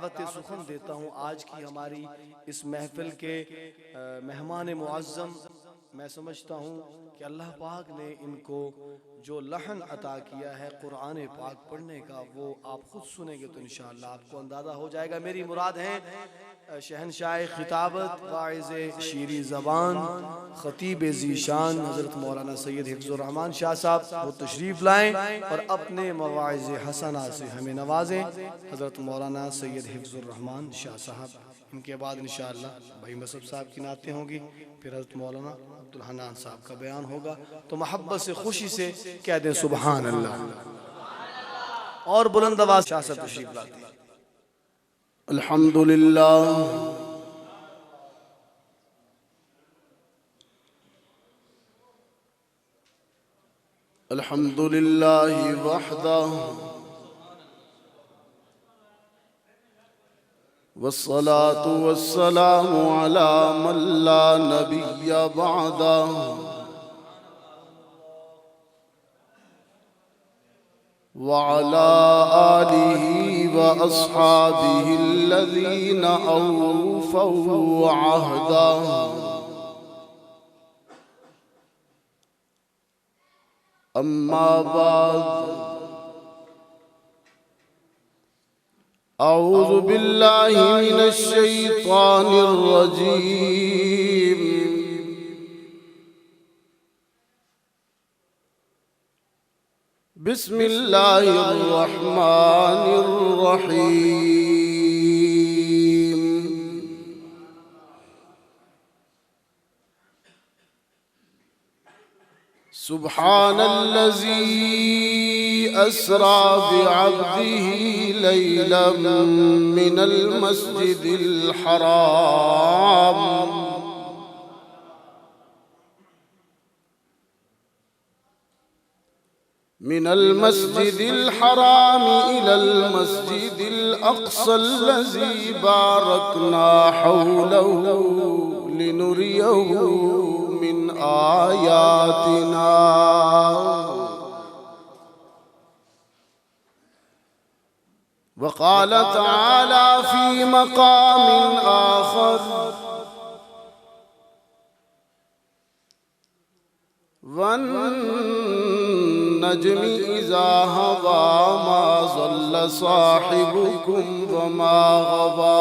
दावत सुखन देता हूँ आज की हमारी इस महफिल के मेहमान मुअज़्ज़म। मैं समझता हूँ कि अल्लाह पाक ने इनको जो लहन अता किया है कुरान पाक पढ़ने का, वो आप खुद सुनेंगे तो इंशाअल्लाह आपको अंदाज़ा हो जाएगा। मेरी मुराद है शहनशाह खिताबत, वाइज़ शीरी ज़बान, ख़तीब ज़ीशान हज़रत मौलाना सैयद हिफ्ज़ुर रहमान शाह साहब, वो तशरीफ़ लाएँ और अपने मवाइज़ हसना से हमें नवाजें। हज़रत मौलाना सैयद हिफ्ज़ुर रहमान शाह साहब, इनके बाद इंशाअल्लाह भाई मसब साहब की नातें होंगी, फिर हज़रत मौलाना अब्दुल हन्नान साहब का बयान होगा। तो मोहब्बत से खुशी से कह दें सुबहान अल्लाह, और बुलंद आवाज़ शाह साहब तशरीफ़ लाते हैं। अल्हम्दुलिल्लाह अल्हम्दुलिल्लाहि वहदह वस्सलातु वस्सलामु अला मन ला नबिय्य बअदह व अला आलिहि व अस्हाबिहि अल्लज़ीना औफ़ौ अहदह। अम्मा बाद, अऊज़ु बिल्लाहि मिनश शैतानिर रजीम। बिस्मिल्लाहिर रहमानिर रहीम। सुब्हानल्लज़ी अस्रा बिअब्दिही लैलन मिनल मस्जिदिल हराम मिनल मस्जिदिल हराम इलल मस्जिदिल अक़्सल्लज़ी बारकना हौलहु लिनुरियहु मिन आयातिना। वक़ाल तआला फ़ी मक़ामिन आख़र वन्नज्मि इज़ा हवा मा ज़ल्ल साहिबुकुम वमा गवा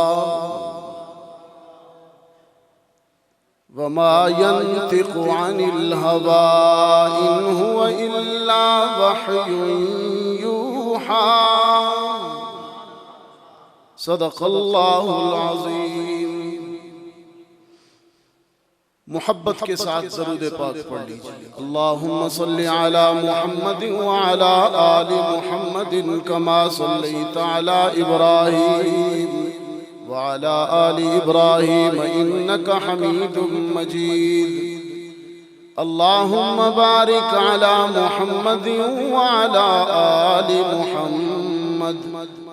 वमा यंतिक़ु अनिल हवा इन हुवा इल्ला वह्युन यूहा। सदक़ल्लाहुल अज़ीम। मोहब्बत के साथ दरूद पाक पढ़ लीजिए। अल्लाहुम्मा सल्लि अला मुहम्मदिन व अला आलि मुहम्मदिन कमा सल्लैता अला इब्राहीम व अला आलि इब्राहीम इन्नका हमीदुम मजीद। अल्लाहुम्मा बारिक अला मुहम्मदिन व अला आलि मुहम्मद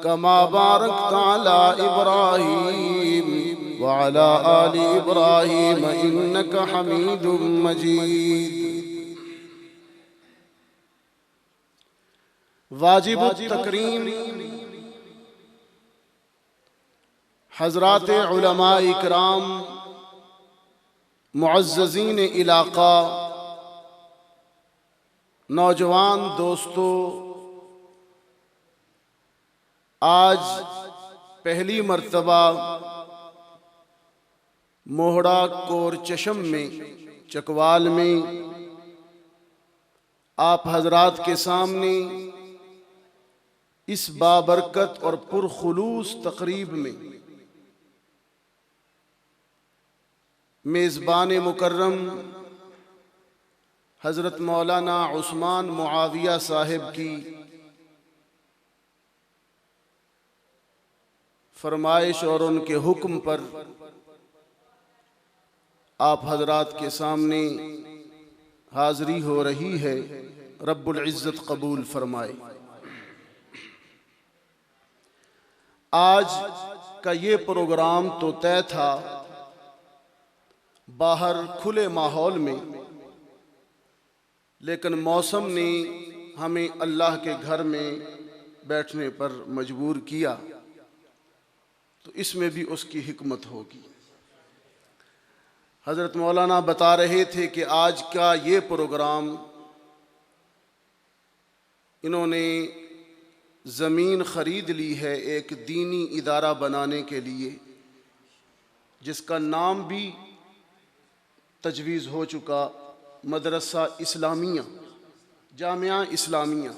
कमा बारकता अला इब्राहीम व अला आलि इब्राहीम इन्नका हमीदुम मजीद। वाजिबुत तकरीम हज़रात उलमा इकराम, मुअज़्ज़ज़ीन इलाक़ा, नौजवान दोस्तों, आज पहली मर्तबा मोहड़ा कोर चशम में चकवाल में आप हजरात के सामने इस बाबरकत और पुरखुलूस तकरीब में मेज़बान मुकर्रम हज़रत मौलाना उस्मान मुआविया साहिब की फरमाइश और उनके हुक्म पर आप हजरात के सामने हाज़री हो रही है। रब्बुल इज़्ज़त कबूल फरमाए। आज का ये प्रोग्राम तो तय था बाहर खुले माहौल में, लेकिन मौसम ने हमें अल्लाह के घर में बैठने पर मजबूर किया। तो इसमें भी उसकी हिकमत होगी। हज़रत मौलाना बता रहे थे कि आज का ये प्रोग्राम इन्होंने ज़मीन ख़रीद ली है एक दीनी इदारा बनाने के लिए, जिसका नाम भी तजवीज़ हो चुका, मदरसा इस्लामिया, जामिया इस्लामिया।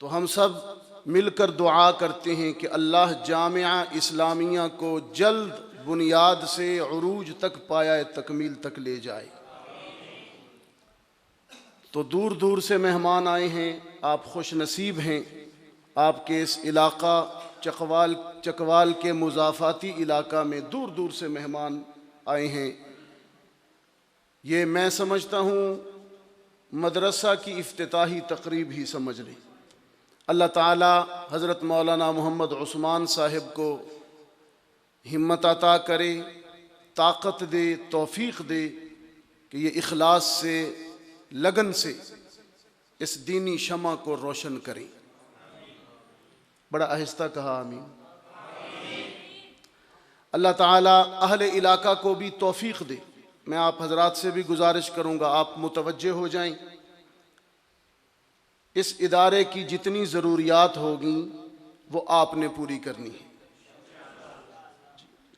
तो हम सब मिलकर दुआ करते हैं कि अल्लाह जामिया इस्लामिया को जल्द बुनियाद से उरूज तक पाया तकमील तक ले जाए। तो दूर दूर से मेहमान आए हैं, आप खुश नसीब हैं। आपके इस इलाका चकवाल के मुज़ाफ़ाती इलाका में दूर दूर से मेहमान आए हैं। ये मैं समझता हूँ मदरसा की इफ्तिताही तकरीब ही समझ लें। अल्लाह ताला हज़रत मौलाना मोहम्मद उस्मान साहिब को हिम्मत अता करे, ताकत दे, तौफीक दे कि ये इखलास से, लगन से इस दीनी शमा को रोशन करें। बड़ा आहिस्ता कहा आमीन। अल्लाह ताला अहले इलाका को भी तौफीक दे। मैं आप हजरात से भी गुजारिश करूँगा, आप मुतवज्जे हो जाएं। इस इदारे की जितनी ज़रूरियात होगी वो आपने पूरी करनी है।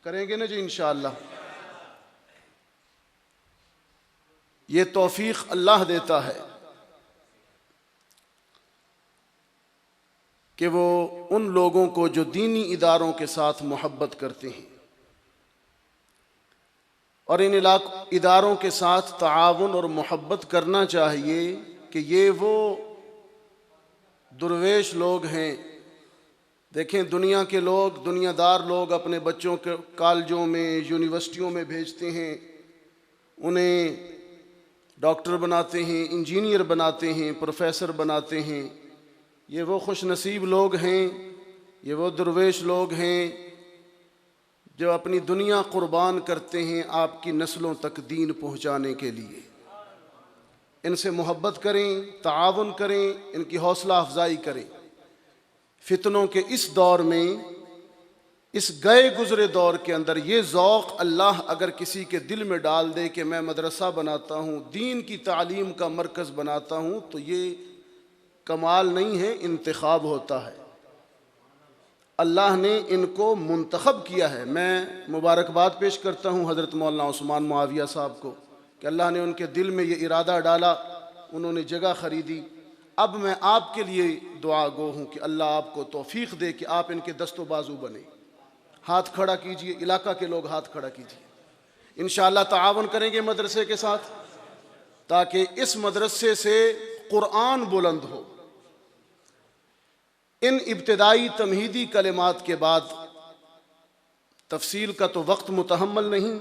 करेंगे ना जी इंशाअल्लाह। ये तौफीक अल्लाह देता है कि वो उन लोगों को जो दीनी इदारों के साथ मोहब्बत करते हैं और इन इदारों के साथ ताआवुन और मोहब्बत करना चाहिए कि ये वो दुर्वेश लोग हैं। देखें, दुनिया के लोग, दुनियादार लोग अपने बच्चों के कॉलेजों में, यूनिवर्सिटियों में भेजते हैं, उन्हें डॉक्टर बनाते हैं, इंजीनियर बनाते हैं, प्रोफेसर बनाते हैं। ये वो खुश नसीब लोग हैं, ये वो दुर्वेश लोग हैं जो अपनी दुनिया कुर्बान करते हैं आपकी नस्लों तक दीन पहुँचाने के लिए। इनसे मोहब्बत करें, ताआवुन करें, इनकी हौसला अफजाई करें। फितनों के इस दौर में, इस गए गुजरे दौर के अंदर ये ज़ौक़ अल्लाह अगर किसी के दिल में डाल दे कि मैं मदरसा बनाता हूँ, दीन की तालीम का मरकज़ बनाता हूँ, तो ये कमाल नहीं है, इंतखाब होता है। अल्लाह ने इनको मुंतखब किया है। मैं मुबारकबाद पेश करता हूँ हज़रत मौलाना उस्मान मुआविया साहब को कि अल्लाह ने उनके दिल में ये इरादा डाला, उन्होंने जगह ख़रीदी। अब मैं आपके लिए दुआ गो हूँ कि अल्लाह आपको तौफीक दे कि आप इनके दस्तो बाजू बने। हाथ खड़ा कीजिए, इलाका के लोग हाथ खड़ा कीजिए। इंशाअल्लाह ताआवुन करेंगे मदरसे के साथ ताकि इस मदरसे से कुरान बुलंद हो। इन इब्तिदाई तमहीदी कलिमात के बाद तफसील का तो वक्त मुतहम्मल नहीं,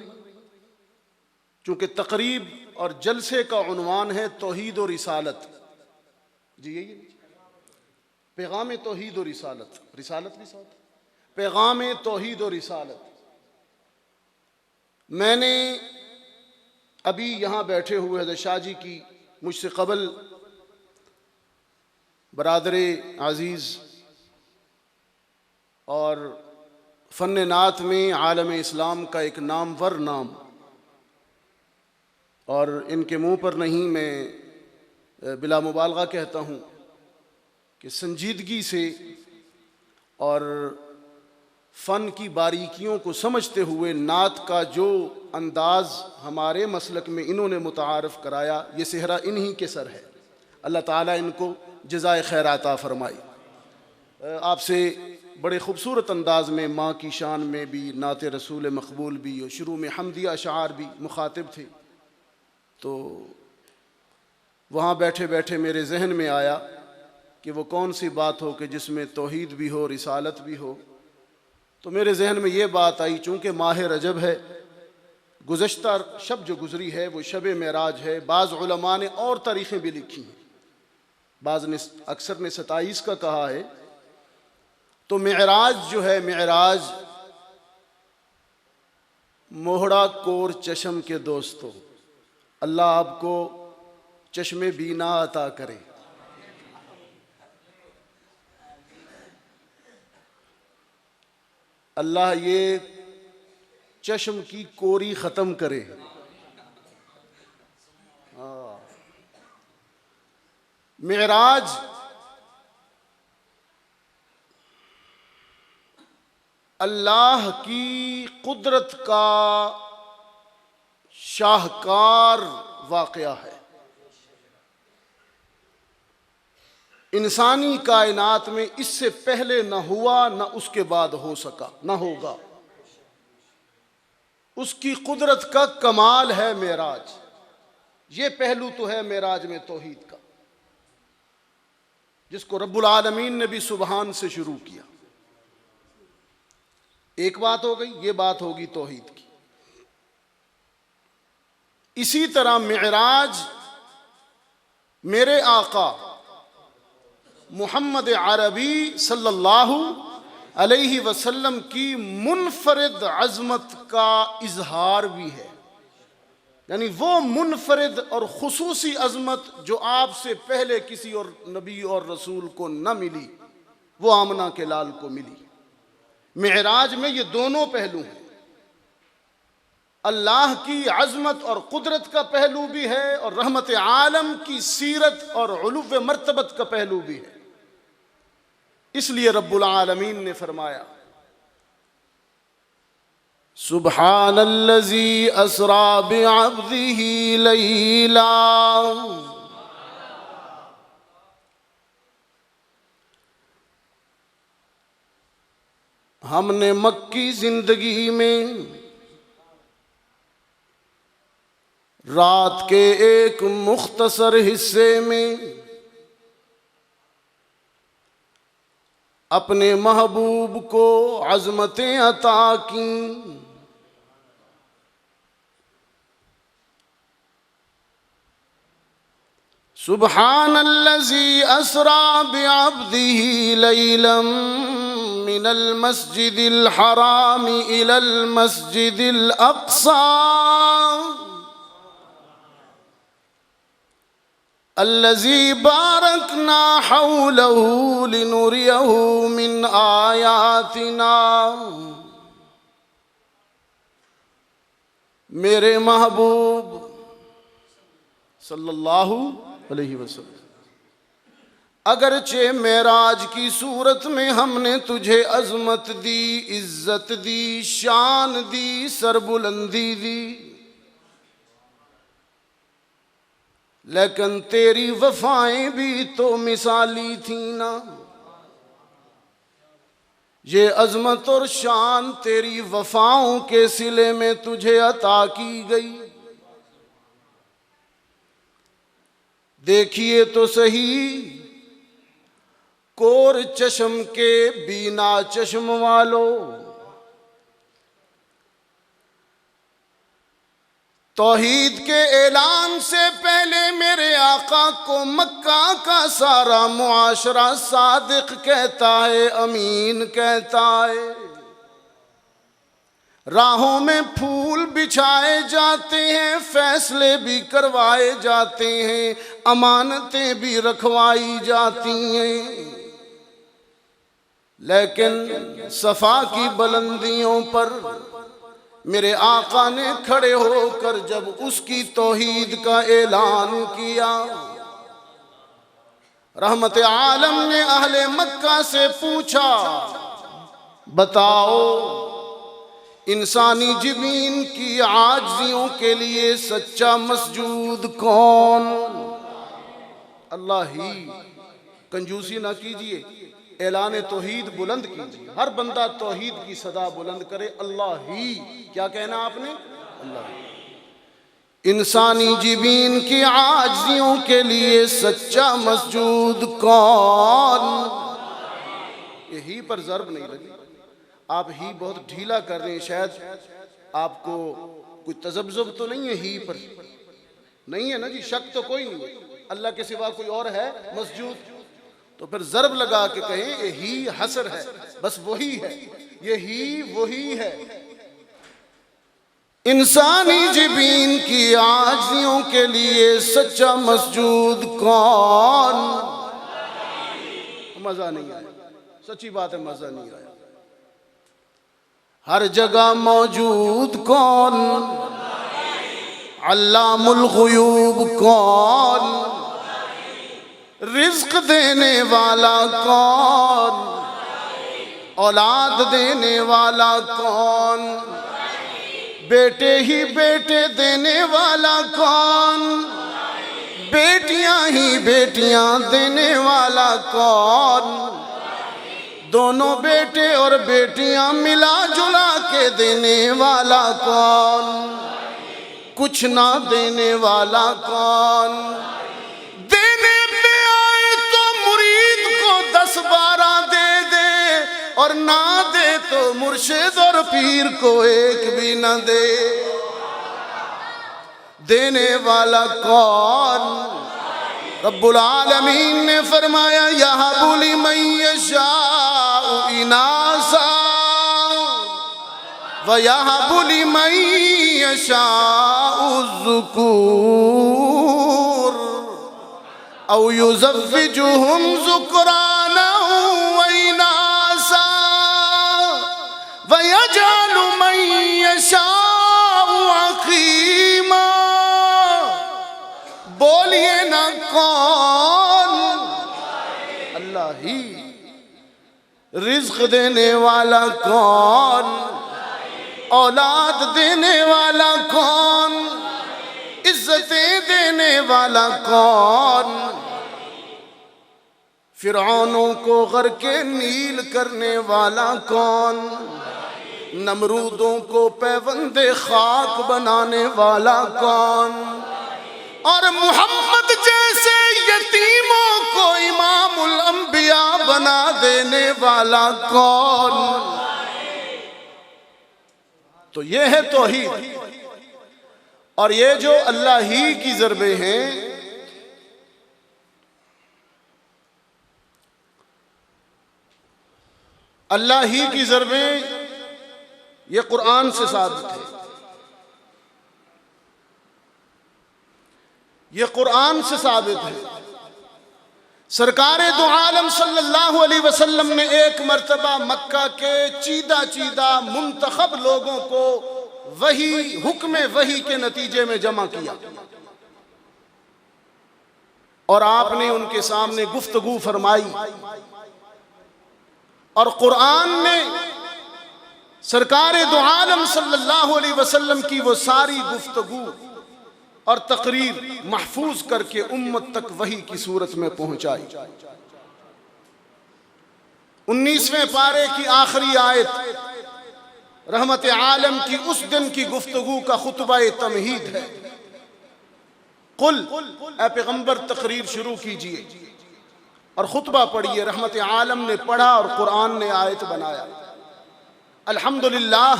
चूँकि तकरीब और जलसे का उन्वान है तौहीद और रिसालत। जी यही पैगाम तौहीद और रिसालत, रिसालत भी साथ, पैगाम तौहीद और रिसालत। मैंने अभी यहाँ बैठे हुए हज़रत शाह जी की मुझसे क़बल बरादरे अज़ीज़ और फ़न नात में आलम इस्लाम का एक नामवर नाम, और इनके मुँह पर नहीं, मैं बिला मुबालगा कहता हूँ कि संजीदगी से और फ़न की बारीकियों को समझते हुए नात का जो अंदाज़ हमारे मसलक में इन्होंने मुतारफ़ कराया, ये सेहरा इन्हीं के सर है। अल्लाह ताला इनको जज़ाए खैर अता फ़रमाए। आपसे बड़े ख़ूबसूरत अंदाज़ में माँ की शान में भी, नात रसूल मकबूल भी और शुरू में हमदिया अशार भी मुखातिब थे। तो वहाँ बैठे बैठे मेरे जहन में आया कि वो कौन सी बात हो कि जिसमें तौहीद भी हो, रिसालत भी हो। तो मेरे जहन में ये बात आई, चूँकि माह रजब है, गुज़श्ता शब जो गुज़री है वो शब मेराज है। बाज़ उलमा ने और तारीख़ें भी लिखी हैं, बाज़ ने अक्सर ने 27 का कहा है। तो मेराज जो है, मेराज मोहड़ा कोर चशम के दोस्तों, अल्लाह आपको चश्मे बीना अता करे। अल्लाह ये चश्म की कोरी खत्म करे। मेराज अल्लाह की कुदरत का शाहकार वाक़या है। इंसानी कायनात में इससे पहले न हुआ, न उसके बाद हो सका, न होगा। उसकी कुदरत का कमाल है मेराज। ये पहलू तो है मेराज में तौहीद का, जिसको रब्बुल आलमीन ने भी सुबहान से शुरू किया। एक बात हो गई, ये बात होगी तौहीद की। इसी तरह मेराज मेरे आका मोहम्मद अरबी सल्लल्लाहु अलैहि वसल्लम की मुनफरिद अज़मत का इजहार भी है। यानी वो मुनफरिद और खुसूसी अज़मत जो आपसे पहले किसी और नबी और रसूल को न मिली, वो आमना के लाल को मिली। मेराज में ये दोनों पहलू हैं। अल्लाह की अज़मत और कुदरत का पहलू भी है, और रहमत आलम की सीरत और उलूव मर्तबत का पहलू भी है। इसलिए रब्बुल आलमीन ने फरमाया, सुब्हानल्लज़ी अस्रा बिअब्दिही लैला। हमने मक्की जिंदगी में रात के एक मुख्तसर हिस्से में अपने महबूब को अज़मतें अता की। सुब्हानल्लज़ी अस्रा बिअब्दिही लैलन मिनल मस्जिदिल हराम इलल मस्जिदिल अक़सा अल्लज़ी बारकना हौलहू लिनुरियहू मिन आयातिना। मेरे महबूब सल्लल्लाहु अलैहि वसल्लम, अगरचे मेराज की सूरत में हमने तुझे अज़मत दी, इज्जत दी, शान दी, सरबुलंदी दी, लेकिन तेरी वफाएं भी तो मिसाली थी ना। ये अज़मत और शान तेरी वफाओं के सिले में तुझे अता की गई। देखिए तो सही कोर चश्म के बीना चश्म वालों, तौहीद के ऐलान से पहले मेरे आका को मक्का का सारा मुआशरा सादिक कहता है, अमीन कहता है। राहों में फूल बिछाए जाते हैं, फैसले भी करवाए जाते हैं, अमानतें भी रखवाई जाती हैं, लेकिन सफ़ा की बुलंदियों पर मेरे आका ने खड़े होकर जब उसकी तौहीद का ऐलान किया, रहमत आलम ने अहले मक्का से पूछा, बताओ इंसानी ज़मीन की आजिज़ियों के लिए सच्चा मसजूद कौन? अल्लाह ही। कंजूसी ना कीजिए, ऐलान तौहीद बुलंद कीजिए। हर बंदा तौहीद की सदा बुलंद करे, अल्लाह ही। क्या कहना आपने? अल्लाह। इंसानी ज़मीन की आजिज़ियों के लिए सच्चा मसजूद कौन? यही पर ज़र्ब नहीं लगी, आप ही बहुत ढीला कर रहे हैं। शायद आपको कोई तज़ब्ज़ुब तो नहीं है, ही पर नहीं है ना जी, शक तो कोई नहीं है। अल्लाह के सिवा कोई और है मसजूद? तो फिर ज़र्ब लगा के कहें ये ही हसर है, बस वही है, ये ही वही है। इंसानी ज़मीन की आजिज़ियों के लिए सच्चा मसजूद कौन? मज़ा नहीं आया, सच्ची बात है, मज़ा नहीं आया। हर जगह मौजूद कौन, अल्लामुल गुयूब कौन, रिज्क देने वाला कौन, औलाद देने वाला कौन, बेटे ही बेटे देने वाला कौन, बेटियां ही बेटियां देने वाला कौन, दोनों बेटे और बेटियां मिला जुला के देने वाला कौन, कुछ ना देने वाला कौन। देने पे आए तो मुरीद को 10-12 दे दे, और ना दे तो मुर्शिद और पीर को एक भी ना दे। देने वाला कौन? रब्बुल आलमीन ने फरमाया यहबु लिमन यशाउ इनासा व यहबु लिमन यशाउ ज़ुकूर औ युज़व्विजुहुम ज़ुक्राना व इनासा व यजअलु मन यशाउ अक़ीमा। बोलिए ना कौन? अल्लाह ही। रिज़्क देने वाला कौन? औलाद देने वाला कौन? इज्जतें देने वाला कौन? फिरौनों को गर्के नील करने वाला कौन? नमरूदों को पैबंदे खाक बनाने वाला कौन? और मोहम्मद जैसे यतीमों को इमामुल अंबिया बना देने वाला कौन? तो ये है तौहीद। और ये जो अल्लाह ही की ज़रबे हैं, अल्लाह ही की ज़रबे ये कुरान से साबित है, ये कुरान से साबित है। सरकारे दो आलम सल्लल्लाहु अलैहि वसल्लम ने एक मर्तबा मक्का के चीदा चीदा मुंतखब लोगों को वही हुक्म वही के नतीजे में जमा किया, और आपने उनके सामने गुफ्तगू फरमाई। और कुरान ने सरकारे दो आलम सल्लल्लाहु अलैहि वसल्लम की वो सारी गुफ्तगू और तकरीर महफूज करके उम्मत तक वही की सूरत में पहुंचाई। 19वें पारे की आखिरी आयत रहमत आलम की उस दिन की गुफ्तगू का खुतबा तमहीद है। कुल ए पैगंबर तकरीर शुरू कीजिए और खुतबा पढ़िए। रहमत आलम ने पढ़ा और कुरान ने आयत बनाया। अल्हम्दुलिल्लाह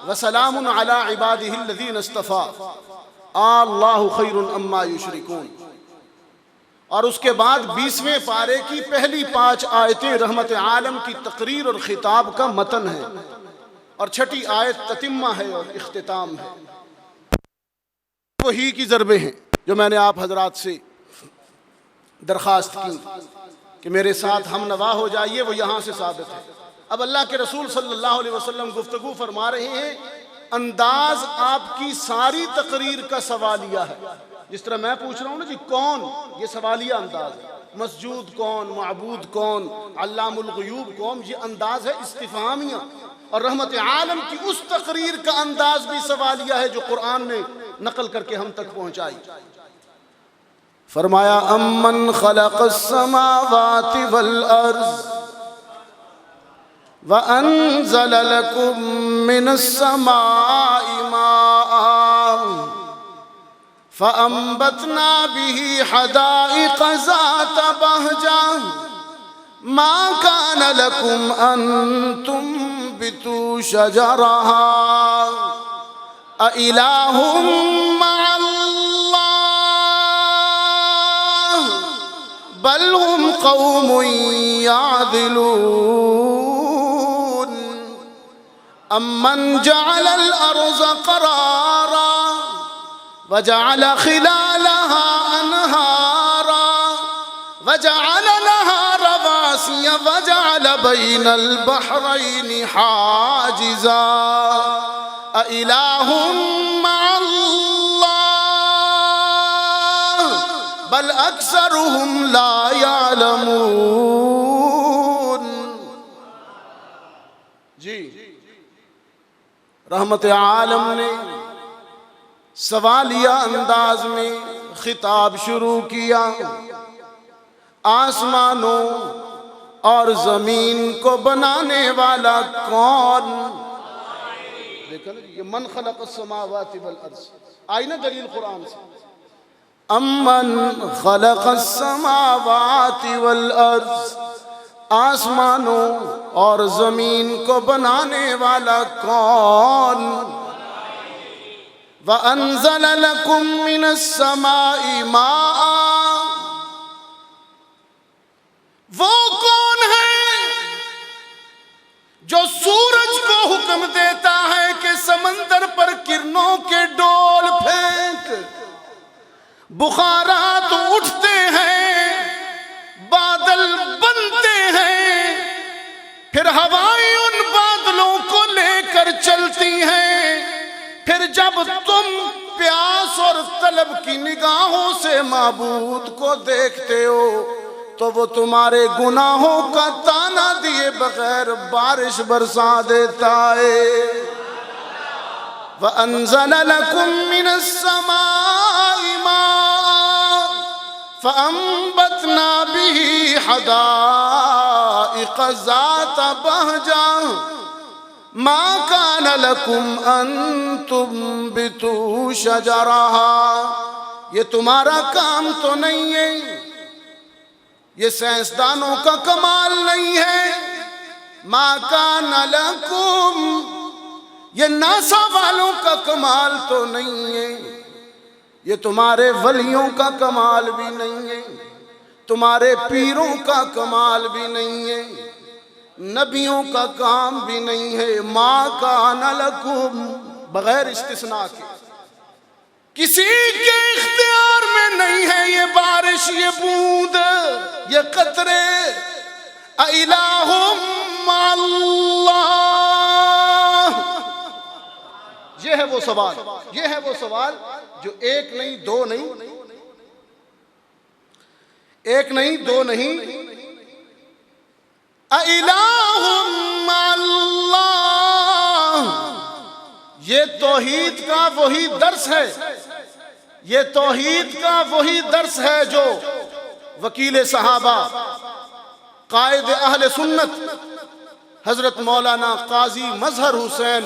व सलामुन अला इबादिहिल्लज़ीना इस्तफ़ा अल्लाहु खैरुन अम्मा युशरिकून। और उसके बाद 20वें पारे की पहली 5 आयतें रहमत आलम की तकरीर और खिताब का मतन है, और छठी आयत ततिम्मा है और इख्तिताम है। वही की ज़रबे हैं जो मैंने आप हजरात से दरख्वास्त की कि मेरे साथ हम नवा हो जाइए, वो यहाँ से साबित है। अब अल्लाह के रसूल सल्लल्लाहु अलैहि वसल्लम गुफ्तगू फरमा रहे हैं। अंदाज आपकी सारी तकरीर का सवालिया है। जिस तरह मैं पूछ रहा हूँ ना जी कौन, ये सवालिया अंदाज है। मसजूद कौन, माबूद कौन, अल्लामुल गुयूब कौन, ये अंदाज है इस्तिफहामिया। और रहमत आलम की उस तकरीर का अंदाज भी सवालिया है जो कुरान ने नकल करके हम तक पहुँचाई। फरमाया अम्मन खलक़स समावाति वल अर्ज़ व अनज़ल लकुम मिनस समाई माअन फ़अंबतना बिही हदाइक़ ज़ात बहजा मा कान लकुम अन तुंबितू शजरहा अइलाहुम मअल्लाह बल हुम क़ौमुन यादिलून। अम्मन जअलल अर्ज़ क़रारा व जअल खिलालहा अनहारा व जअल लहा रवासिया रवासिया वजअल बैनल बहरैनि हाजिजा अइलाहुम मअल्लाह बल अक्सरुहुम ला यअलमून। जी रहमत आलम ने सवालिया अंदाज में खिताब शुरू किया। आसमानों और जमीन को बनाने वाला कौन? देखा ना, ये मन खलक़स समावाति वल अर्ज़ आई ना दलील कुरान से। अम्मन खलक़स समावाति वल अर्ज़, आसमानों और जमीन को बनाने वाला कौन? व अंज़ल लकुम मिनस समाई माआ, वो कौन है जो सूरज को हुक्म देता है कि समंदर पर किरणों के डोल फेंक, बुखारात उठते हैं, बादल बनते हैं, फिर हवाएं उन बादलों को लेकर चलती हैं, फिर जब तुम प्यास और तलब की निगाहों से माबूद को देखते हो तो वो तुम्हारे गुनाहों का ताना दिए बगैर बारिश बरसा देता है। व अंज़ल लकुम मिनस समाई माअ फ़अंबतना बिही हदाइक़ ज़ात बहजा मा कान लकुम अन तुंबितू शजरहा। ये तुम्हारा काम तो नहीं है, ये साइंसदानों का कमाल नहीं है। मा कान लकुम, ये नासा वालों का कमाल तो नहीं है, ये तुम्हारे वलियों का कमाल भी नहीं है, तुम्हारे पीरों का कमाल भी नहीं है, नबियों का काम भी नहीं है। मा कान लकुम बगैर इस्तिस्ना के, किसी के इख्तियार में नहीं है ये बारिश, ये बूंद, ये कतरे। अइलाहुम मअल्लाह, ये है वो सवाल, ये है वो सवाल जो एक नहीं, दो नहीं, एक नहीं, दो नहीं। अइलाहुम मअल्लाह, ये तौहीद का वही दर्स है, ये तौहीद का वही दर्स है जो वकील सहाबा, कायद अहले सुन्नत हजरत मौलाना काजी मजहर हुसैन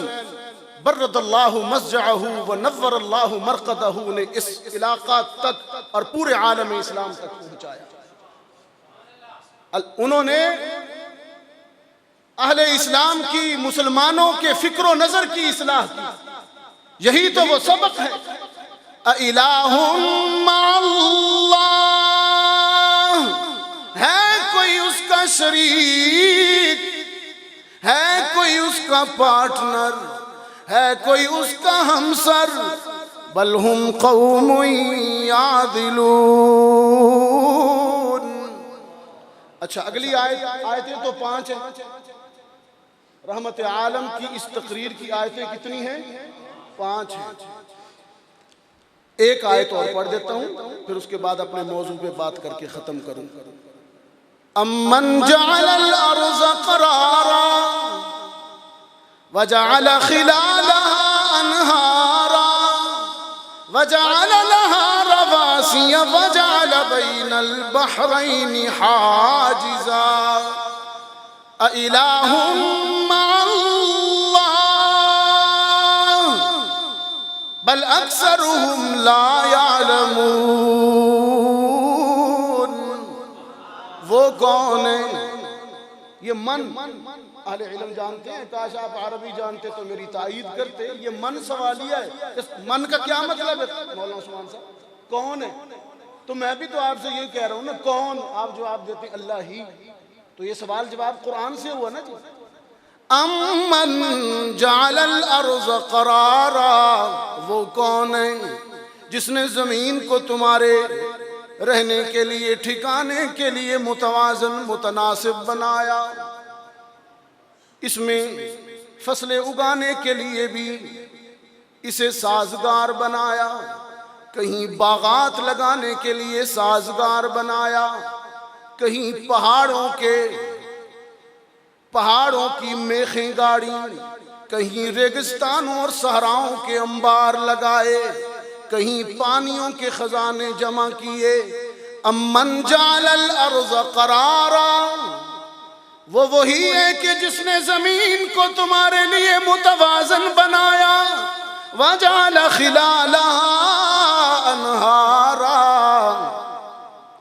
बर्रदल्लाहु मस्जअहु व नव्वरल्लाहु मरक़दहु ने इस इलाका तक और पूरे आलम इस्लाम तक पहुंचाया। उन्होंने अहले इस्लाम की, मुसलमानों के फिक्र नजर की इस्लाह की। यही तो वो सबक है। अइलाहुम मअल्लाह, है कोई उसका शरीक, है कोई उसका पार्टनर, है कोई उसका हमसर। बल हुम कौमुन यादिलून। अच्छा, अगली आयतें तो 5 हैं। रहमत आलम की इस तकरीर की आयतें कितनी हैं? 5 हैं। एक आयत और पढ़ देता हूं, फिर उसके बाद अपने मौजू पे बात करके खत्म करूं। अम्मन जअलल अर्ज़ क़रारा वजअल खिलालहा अनहारा वजअल लहा रवासिया वजअल बैनल बहरैनि हाजिजा अइलाहुम मअल्लाह बल अक्सरुहुम ला यअलमून। वो कौन है? ये मन अहले इल्म जानते हैं। काश आप अरबी जानते तो मेरी तायीद करते। ये मन सवालिया है। इस मन का क्या मतलब है मौलाना उस्मान साहब? कौन है? तो मैं भी तो आपसे ये कह रहा हूँ ना, कौन? आप जवाब देते अल्लाह ही। तो ये सवाल जवाब कुरान से हुआ ना जी। अम्मन जअलल अर्ज़ क़रारा, वो कौन है जिसने जमीन को तुम्हारे रहने के लिए, ठिकाने के लिए मुतवाज़न मुतनासिब बनाया। इसमें फसलें उगाने के लिए भी इसे साजगार बनाया, कहीं बागात लगाने के लिए साजगार बनाया, कहीं पहाड़ों की मेखें गाड़ी, कहीं रेगिस्तानों और सहराओं के अंबार लगाए, कहीं पानियों के खजाने जमा किए। अम्मन जालल अर्ज़ करारा, वो वही है कि जिसने जमीन को तुम्हारे लिए मुतवाज़न बनाया। वजाल खिलालहा अनहारा,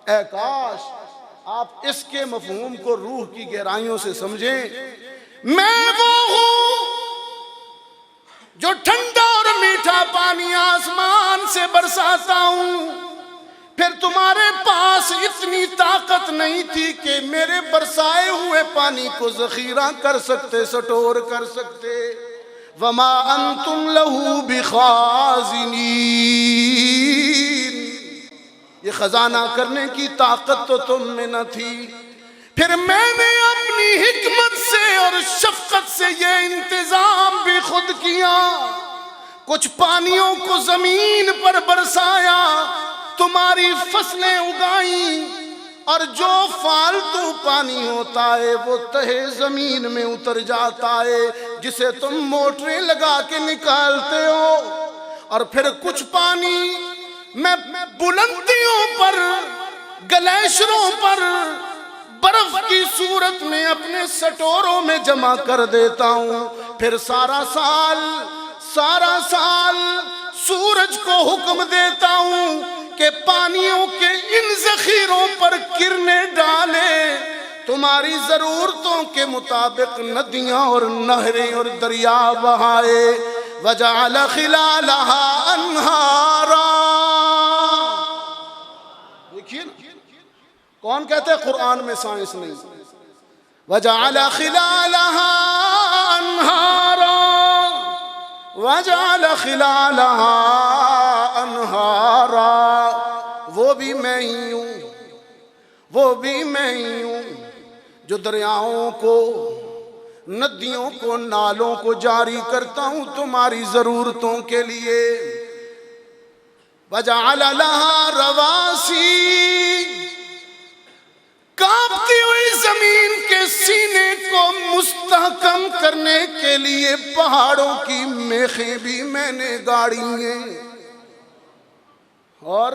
ऐ काश आप इसके मफहूम को रूह की गहराइयों से समझें। मैं वो हूं जो ठंडा और मीठा पानी आसमान से बरसाता हूं, फिर तुम्हारे पास इतनी ताकत नहीं थी कि मेरे बरसाए हुए पानी को जखीरा कर सकते, स्टोर कर सकते। वमा अंतुम लहू बिखाज़िनीन, ये खजाना करने की ताकत तो तुम में न थी। फिर मैंने अपनी हिकमत से और शफकत से ये इंतजाम भी खुद किया। कुछ पानियों को जमीन पर बरसाया, तुम्हारी फसलें उगाई, और जो फालतू पानी होता है वो तहे जमीन में उतर जाता है, जिसे तुम मोटरें लगा के निकालते हो। और फिर कुछ पानी मैं बुलंदियों पर, ग्लेशियरों पर बर्फ की सूरत में अपने स्टोरों में जमा कर देता हूँ। फिर सारा साल सूरज को हुक्म देता हूँ कि पानियों के इन जखीरों पर किरणें डाले, तुम्हारी जरूरतों के मुताबिक नदियां और नहरें और दरिया बहाए। वजअल खिलालहा अनहारा, देखिए ना, कौन कहते हैं कुरान में साइंस नहीं। वजअल खिलालहा अनहारा, वजअल खिलालहा अनहारा, वो भी मैं ही हूँ, वो भी मैं ही हूँ जो दरियाओं को, नदियों को, नालों को जारी करता हूँ तुम्हारी जरूरतों के लिए। वजअल लहा रवासी, कांपती हुई जमीन के सीने को मुस्तहकम करने के लिए पहाड़ों की मेखें भी मैंने गाड़ी हैं। और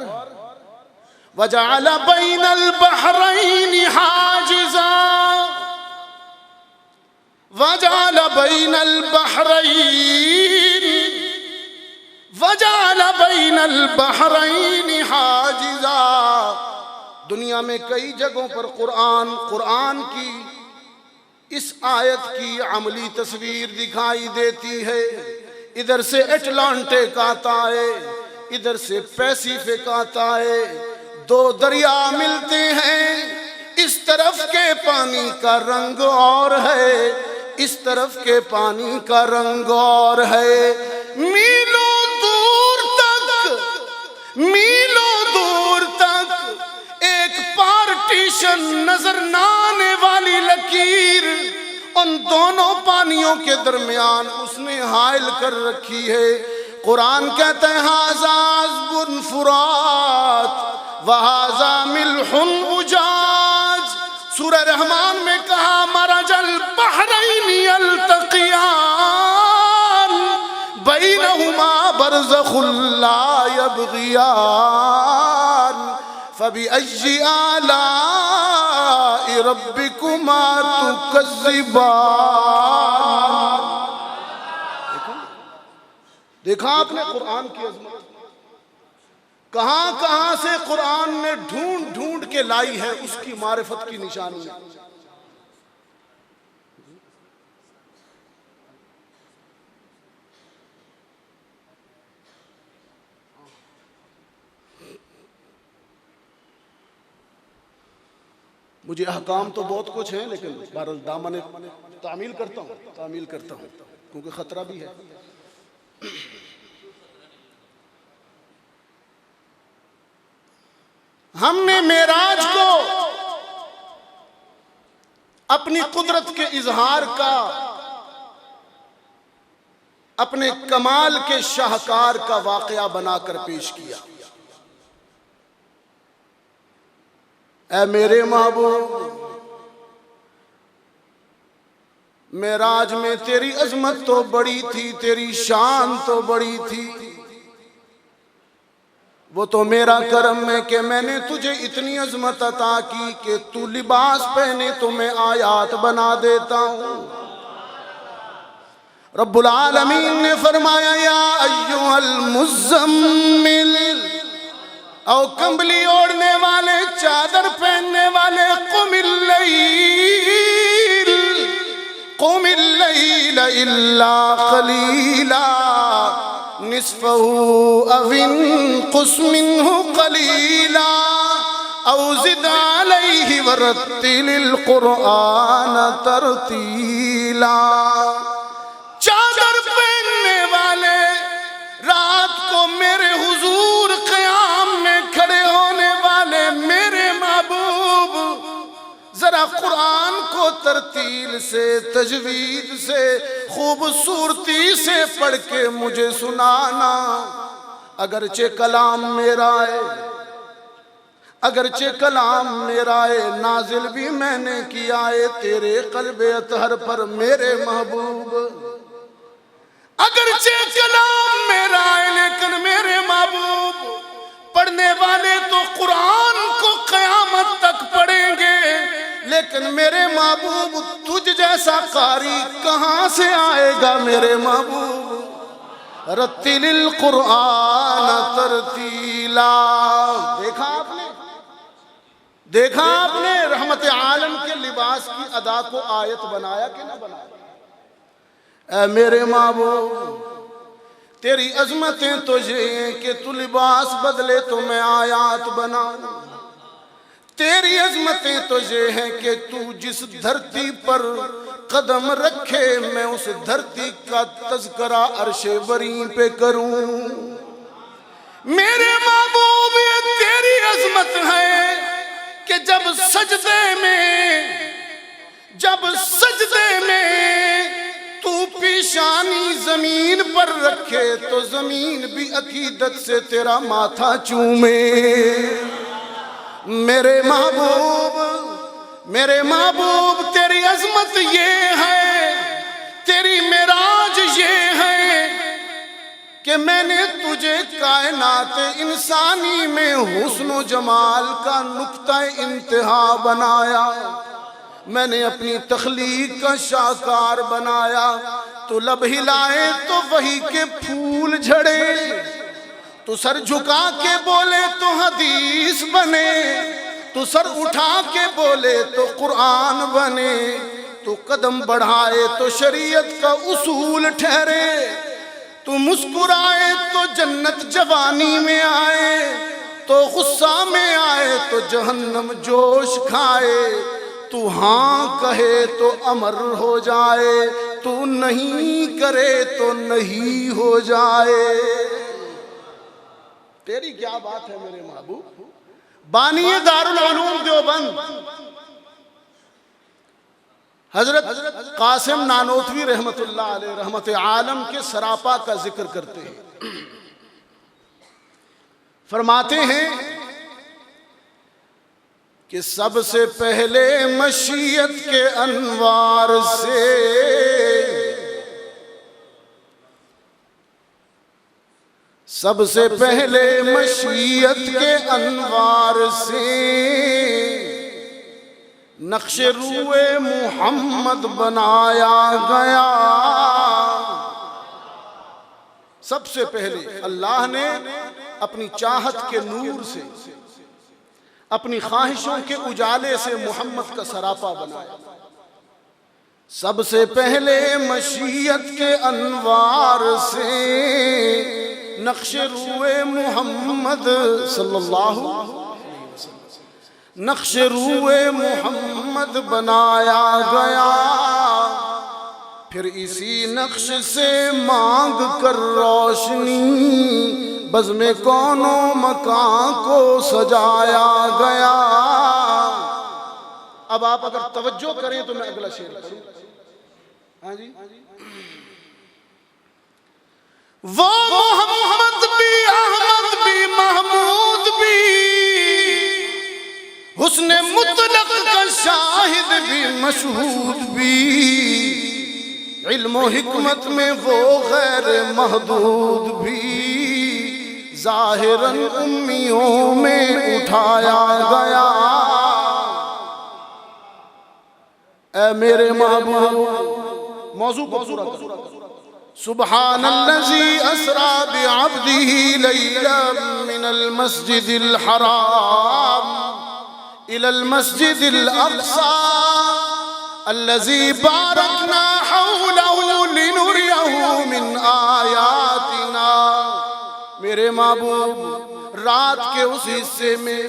वजअल बैनल बहरैनि हाजिज़ा, वजअल बैनल बहरैनि हाजिज़ा। दुनिया में कई जगहों पर कुरान की इस आयत की अमली तस्वीर दिखाई देती है। इधर से अटलांटिक आता है, इधर से पैसिफिक आता है, दो दरिया मिलते हैं। इस तरफ के पानी का रंग और है, इस तरफ के पानी का रंग और है। मीलों दूर तक एक पार्टीशन नजर न आने वाली लकीर उन दोनों पानियों के दरमियान उसने हाइल कर रखी है। कुरान कहते हैं हाज़ा अज़्बुन फुरात व हाज़ा मिल्हुन उजाज। सूरह रहमान में कहा मरजल बहरैनि यल्तक़ियान बैनहुमा बरज़ख़ुल ला यबग़ियान फबिअय्यि आलाइ रब्बिकुमा तुकज़्ज़िबान। देखा आपने कुरान की अजमत, कहां कहां से कुरान ने ढूंढ ढूंढ के लाई है उसकी मारिफत की निशानी। मुझे अहकाम तो बहुत कुछ है, लेकिन बहरहाल दामन तामील करता हूँ क्योंकि खतरा भी है। हमने मेराज को अपनी कुदरत के इजहार का, अपने कमाल के शाहकार का वाकया बनाकर पेश किया। ऐ मेरे महबूब, मेराज में तेरी अजमत तो बड़ी थी, तेरी शान तो बड़ी थी। वो तो मेरा करम है कि मैंने तुझे इतनी अजमत अता की कि तू लिबास पहने तो मैं आयात बना देता हूं। रब्बुल आलमीन ने फरमाया, या अय्युहल मुज़्ज़म्मिल, औ कंबली ओढ़ने वाले, चादर पहनने वाले, कुमिल लैल इल्ला कलीला निस्फहु अव इनकुस मिन्हु कलीला औ ज़िद अलैहि वरत्तिलिल कुरआन तरतीला। चादर पहनने वाले, रात को मेरे हुजूर क़याम में खड़े होने वाले मेरे महबूब, जरा कुरान को तरतील से, तजवीद से, खूबसूरती से पढ़ के मुझे सुनाना। अगरचे कलाम मेरा है, अगरचे कलाम मेरा है, नाजिल भी मैंने किया है तेरे क़ल्बे अतहर पर मेरे महबूब। अगरचे कलाम मेरा है, लेकिन मेरे महबूब, पढ़ने वाले तो कुरान को क़यामत तक पढ़ेंगे, लेकिन मेरे महबूब तुझ जैसा कारी कहां से आएगा मेरे महबूब। रत्तिलिल कुरआन तरतीला। देखा आपने, देखा आपने रहमत आलम के लिबास की अदा को आयत बनाया कि ना बनाया। ऐ मेरे महबूब, तेरी अजमतें तो ये हैं कि तू लिबास बदले तो मैं आयात बनाऊं। तेरी अजमतें तो ये हैं कि तू जिस धरती पर कदम रखे मैं उस धरती का तज़किरा अर्शे बरी पे करूं। मेरे महबूब, ये तेरी अजमत है कि जब सजदे में तू पेशानी जमीन पर रखे तो जमीन भी अकीदत से तेरा माथा चूमे। मेरे महबूब, तेरी अजमत ये है, तेरी मेराज ये है कि मैंने तुझे कायनात इंसानी में हुस्न जमाल का नुक्ता इंतहा बनाया। मैंने अपनी तख्लीक का शाहकार बनाया। तो लब हिलाए तो वही के फूल झड़े, तो सर झुका के बोले तो हदीस बने, तो सर उठा के बोले तो कुरान बने, तो कदम बढ़ाए तो शरीयत का उसूल ठहरे, तो मुस्कुराए तो जन्नत जवानी में आए, तो गुस्सा में आए तो जहन्नम जोश खाए, तू हाँ कहे तो अमर हो जाए, तू नहीं करे तो नहीं हो जाए। तेरी क्या बात है मेरे महबूब। बानिए दारुल उलूम देवबंद हजरत कासिम नानोतवी रहमतुल्लाह अलैह रहमत आलम के सरापा का जिक्र करते हैं। फरमाते हैं कि सबसे पहले मशीयत के अनवार से, सबसे पहले मशीयत के अनवार से नक्शे रूए मुहम्मद बनाया गया। सबसे पहले अल्लाह ने अपनी चाहत के नूर से, अपनी ख्वाहिशों के उजाले से मोहम्मद का सरापा बनाया। सबसे पहले मशीयत के अनवार से नक्शे रूए मोहम्मद सल्लल्लाहु अलैहि वसल्लम, नक्शे रूए मोहम्मद बनाया गया। फिर इसी नक्श से मांग कर रोशनी बज़्म कौनो मकान को सजाया गया। अब आप अगर तवज्जो करें तो मैं अगला शेर करूं। हाँ जी, वो मोहम्मद भी, अहमद भी, महमूद भी, हुस्ने मुतलक का शाहिद भी, मशहूद भी, इल्म हिकमत में वो गैर महदूद भी, जाहिरन उम्मियों में उठाया गया। ऐ मेरे महबूब, मौजू को पूरा करो। सुब्हानल्लज़ी अस्रा बिअब्दिही लैलन मिनल मस्जिदिल हराम इलल मस्जिदिल अक़सा अल्लज़ी बारकना हौलहु लिनुरियहु मिन आयातिना। मेरे महबूब, रात के उस हिस्से में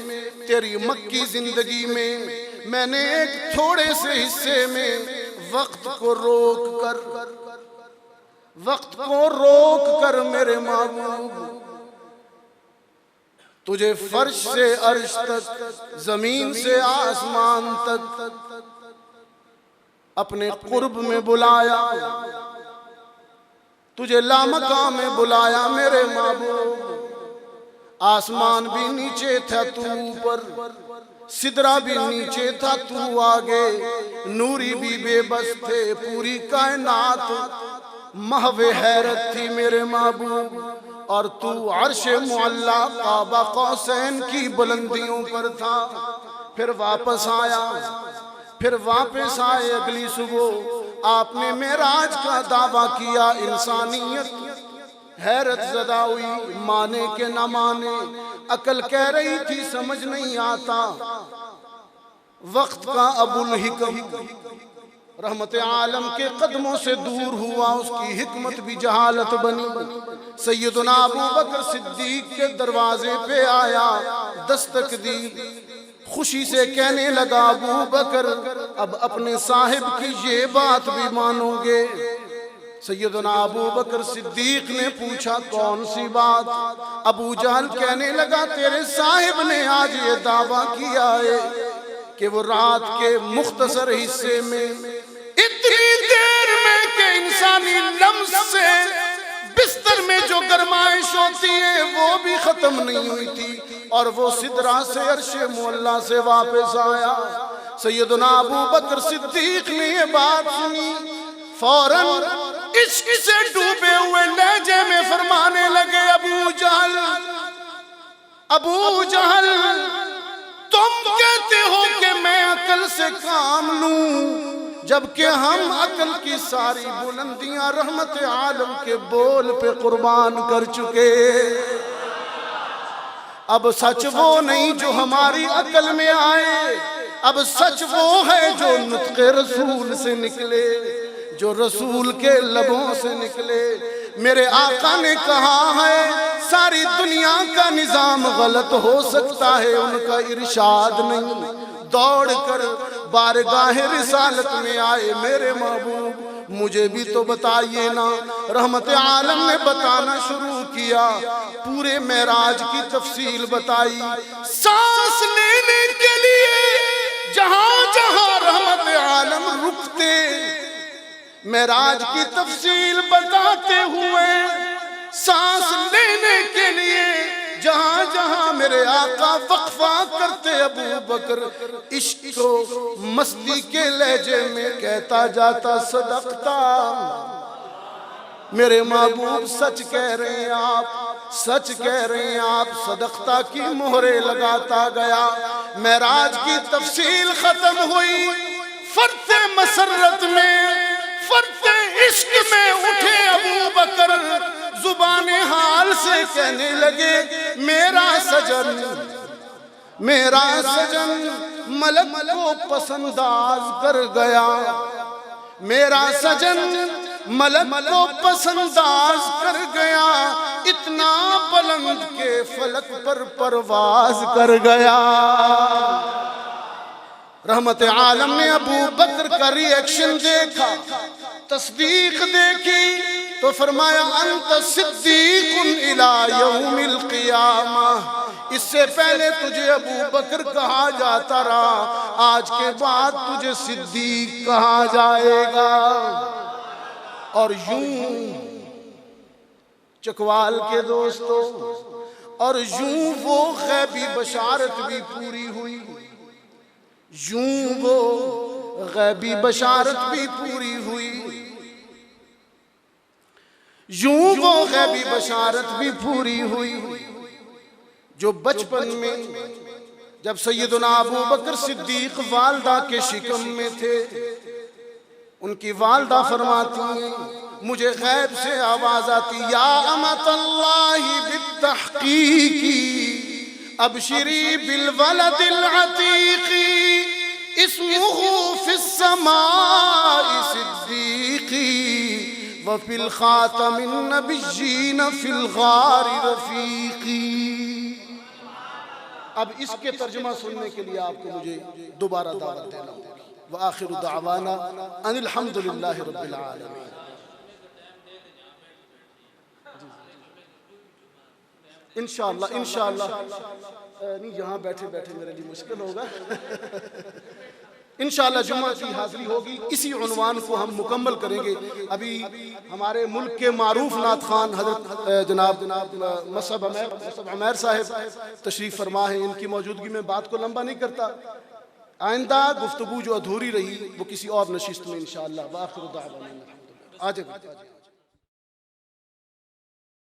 तेरी मक्की जिंदगी में मैंने एक थोड़े से हिस्से में वक्त को रोक कर मेरे महबूब तुझे फर्श से अर्श तक, जमीन से आसमान तक अपने कुर्ब में बुलाया, तुझे लामका में बुलाया। मेरे महबूब, आसमान भी नीचे था तू ऊपर, सिदरा भी नीचे था तू आगे, नूरी भी बेबस थे, पूरी कायनात महवे हैरत थी मेरे महबूब, और तू अर्श मुअल्ला काबा कौसैन की बुलंदियों पर था। फिर वापस आए अगली सुबह, आपने मेराज का दावा किया। इंसानियत हैरत ज़दा हुई, माने के न माने, अकल कह रही थी समझ नहीं आता। वक्त का अबुल हिकम रहमत आलम के कदमों से दूर हुआ, उसकी हिकमत भी जहालत बनी। सैयदना अबू बकर सिद्दीक के दरवाजे पे आया, दस्तक दी, खुशी से कहने लगा, अबू बकर अब अपने साहिब की ये बात भी मानोगे? सैयदना अबू बकर सिद्दीक ने पूछा, कौन सी बात? अबू जहल कहने लगा, तेरे साहिब ने आज ये दावा किया है कि वो रात के मुख्तसर हिस्से में इतनी देर में कि इंसानी लम्स से बिस्तर में जो गरमाइश होती है वो भी खत्म नहीं हुई थी, और वो सिदरा से अर्शे मुअल्ला से वापस आया। सैयदना अबू बकर सिद्दीक ने ये बात सुनी, फौरन इश्क से डूबे हुए लहजे में फरमाने लगे, अबू जहल तुम कहते हो कि मैं अकल से काम लूं, जबकि हम अकल की सारी बुलंदियां रहमत आलम के बोल पे कुर्बान कर चुके। अब सच वो नहीं जो हमारी अकल में आए, अब सच वो है जो नुत्क़े रसूल से निकले, जो रसूल के लबों से निकले। मेरे आका ने कहा है, सारी दुनिया का निजाम गलत हो सकता है, उनका इरशाद नहीं। दौड़ कर बारगाह रिसालत में आए, मेरे महबूब मुझे भी तो बताइए ना। रहमत आलम ने बताना शुरू किया, पूरे मेराज की तफसील बताई। सांस लेने के लिए जहां जहां रहमत आलम रुकते, मेराज की तफसील बताते हुए, सांस लेने के लिए जहां जहां मेरे आका वक्फा करते, अबू बकर इश्क को मस्ती के लहजे में कहता जाता, सदकता। मेरे महबूब सच कह रहे हैं आप, सच कह रहे हैं आप। सदकता की मोहरे लगाता गया। मेराज की तफसील खत्म हुई, फरते मसरत में, फरते इश्क में उठे अबू बकर, जुबाने हाल से कहने लगे, मेरा सजन मलक को पसंदाज कर गया, मेरा सजन मलक को पसंदाज कर गया, इतना बुलंद के फलक पर परवाज कर गया। रहमत आलम ने अबू बकर का रिएक्शन देखा, तस्दीक देखी, तो फरमाया अंत सिद्दीकुन इला यौमिल क़ियामा, इससे पहले तुझे अबू बकर कहा जाता रहा, आज के बाद तुझे सिद्दीक कहा जाएगा। और यूं चकवाल के दोस्तों, और यूं वो गैबी बशारत भी पूरी हुई, यूं वो गैबी बशारत भी पूरी हुई, यूं वो गैबी बशारत भी पूरी हुई जो बचपन में जब सैयदना अबू बकर सिद्दीक वालदा के शिकम में थे, उनकी वालदा फरमाती हैं, मुझे गैब से आवाज आती, या अमतल्लाहि बित्तहकीकी अबशिरी बिलवलदिल अतीकी इस्मुहु फिस्समाई सिद्दीकी व फिल खातमिन नबिय्यीन फिल गारि रफीकी। अब इसके तर्जुमा सुनने के लिए आपको मुझे दोबारा दावत देना होगी। व आखिरु दावाना अनिल हम्दुलिल्लाहि रब्बिल आलमीन। इंशाअल्लाह इंशाअल्लाह नहीं, यहाँ बैठे बैठे मेरे लिए मुश्किल होगा। इंशाअल्लाह जुम्मा की हाजिरी होगी, इसी उन्वान को हम मुकम्मल करेंगे। अभी हमारे मुल्क के मारूफ नात खान हजरत जनाब मसअब उमैर साहब तशरीफ फरमा है, इनकी मौजूदगी में बात को लंबा नहीं करता। आइंदा गुफ्तगू जो अधूरी रही वो किसी और नशिस्त में इंशाअल्लाह। वाखिरु दावाना। आ जाए।